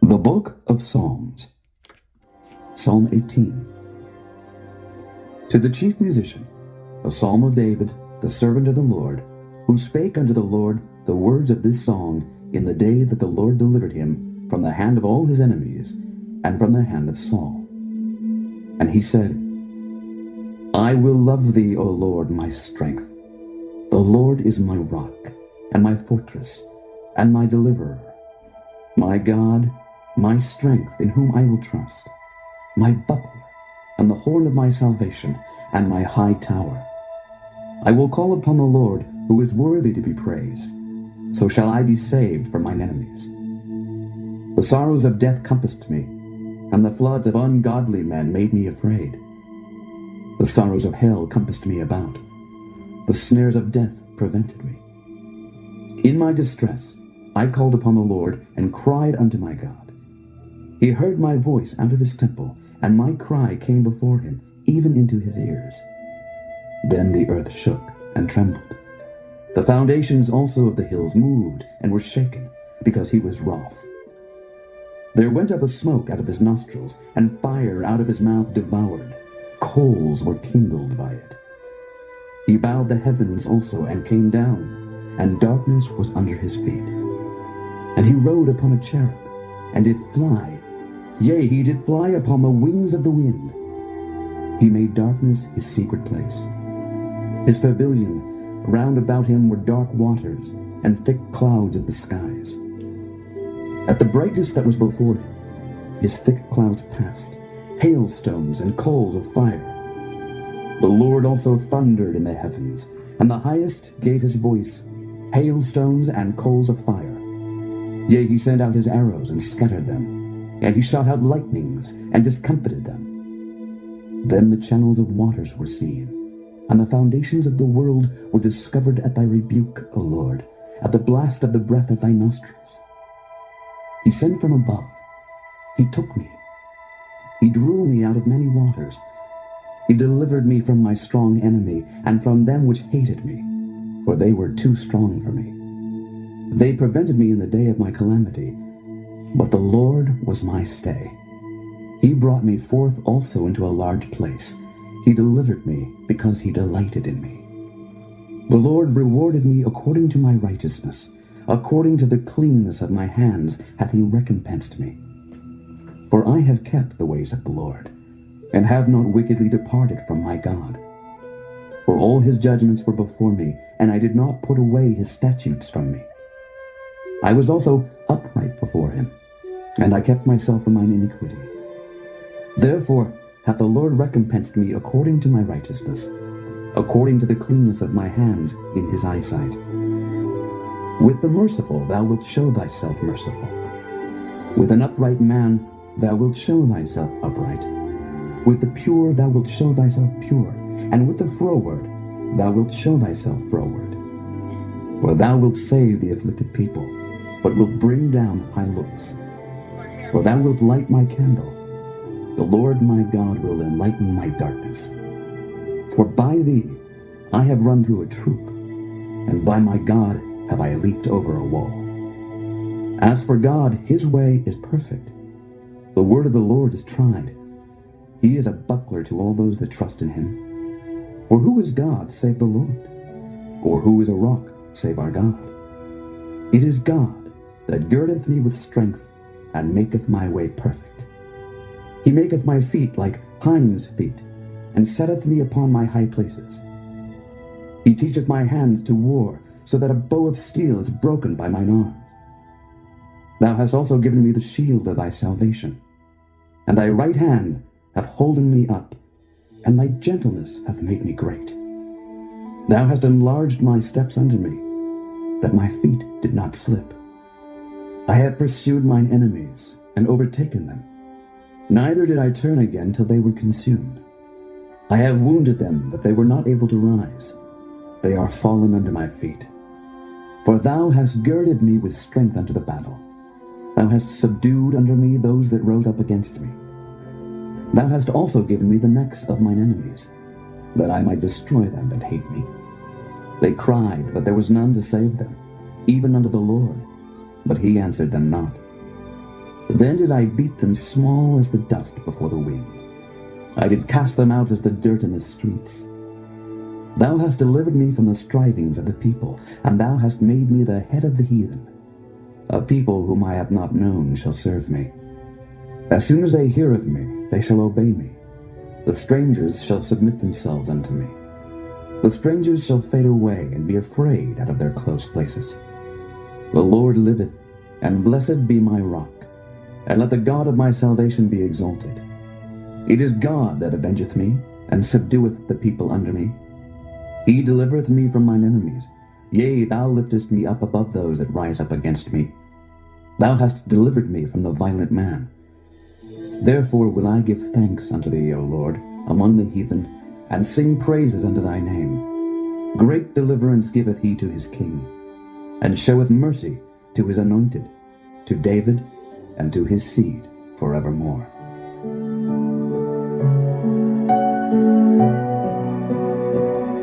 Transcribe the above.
The Book of Psalms. Psalm 18. To the chief musician, a psalm of David, the servant of the Lord, who spake unto the Lord the words of this song in the day that the Lord delivered him from the hand of all his enemies, and from the hand of Saul. And he said, I will love thee, O Lord, my strength. The Lord is my rock, and my fortress, and my deliverer. My God, my strength, in whom I will trust, my buckler, and the horn of my salvation, and my high tower. I will call upon the Lord, who is worthy to be praised. So shall I be saved from mine enemies. The sorrows of death compassed me, and the floods of ungodly men made me afraid. The sorrows of hell compassed me about. The snares of death prevented me. In my distress I called upon the Lord, and cried unto my God. He heard my voice out of his temple, and my cry came before him, even into his ears. Then the earth shook and trembled. The foundations also of the hills moved and were shaken, because he was wroth. There went up a smoke out of his nostrils, and fire out of his mouth devoured. Coals were kindled by it. He bowed the heavens also, and came down, and darkness was under his feet. And he rode upon a cherub, and did fly. Yea, he did fly upon the wings of the wind. He made darkness his secret place. His pavilion round about him were dark waters, and thick clouds of the skies. At the brightness that was before him, his thick clouds passed, hailstones and coals of fire. The Lord also thundered in the heavens, and the highest gave his voice, hailstones and coals of fire. Yea, he sent out his arrows and scattered them, and he shot out lightnings and discomfited them. Then the channels of waters were seen, and the foundations of the world were discovered at thy rebuke, O Lord, at the blast of the breath of thy nostrils. He sent from above. He took me. He drew me out of many waters. He delivered me from my strong enemy, and from them which hated me, for they were too strong for me. They prevented me in the day of my calamity, but the Lord was my stay. He brought me forth also into a large place. He delivered me because he delighted in me. The Lord rewarded me according to my righteousness. According to the cleanness of my hands hath he recompensed me. For I have kept the ways of the Lord, and have not wickedly departed from my God. For all his judgments were before me, and I did not put away his statutes from me. I was also upright before him, and I kept myself from mine iniquity. Therefore hath the Lord recompensed me according to my righteousness, according to the cleanness of my hands in his eyesight. With the merciful thou wilt show thyself merciful. With an upright man thou wilt show thyself upright. With the pure thou wilt show thyself pure, and with the froward thou wilt show thyself froward. For thou wilt save the afflicted people, but wilt bring down high looks. For thou wilt light my candle. The Lord my God will enlighten my darkness. For by thee I have run through a troop, and by my God have I leaped over a wall. As for God, his way is perfect. The word of the Lord is tried. He is a buckler to all those that trust in him. For who is God save the Lord? Or who is a rock save our God? It is God that girdeth me with strength, and maketh my way perfect. He maketh my feet like hinds' feet, and setteth me upon my high places. He teacheth my hands to war, so that a bow of steel is broken by mine arm. Thou hast also given me the shield of thy salvation, and thy right hand hath holden me up, and thy gentleness hath made me great. Thou hast enlarged my steps under me, that my feet did not slip. I have pursued mine enemies, and overtaken them. Neither did I turn again till they were consumed. I have wounded them, that they were not able to rise. They are fallen under my feet. For thou hast girded me with strength unto the battle. Thou hast subdued under me those that rose up against me. Thou hast also given me the necks of mine enemies, that I might destroy them that hate me. They cried, but there was none to save them, even unto the Lord, but he answered them not. Then did I beat them small as the dust before the wind. I did cast them out as the dirt in the streets. Thou hast delivered me from the strivings of the people, and thou hast made me the head of the heathen. A people whom I have not known shall serve me. As soon as they hear of me, they shall obey me. The strangers shall submit themselves unto me. The strangers shall fade away and be afraid out of their close places. The Lord liveth, and blessed be my rock, and let the God of my salvation be exalted. It is God that avengeth me, and subdueth the people under me. He delivereth me from mine enemies. Yea, thou liftest me up above those that rise up against me. Thou hast delivered me from the violent man. Therefore will I give thanks unto thee, O Lord, among the heathen, and sing praises unto thy name. Great deliverance giveth he to his king, and showeth mercy to his anointed, to David, and to his seed forevermore.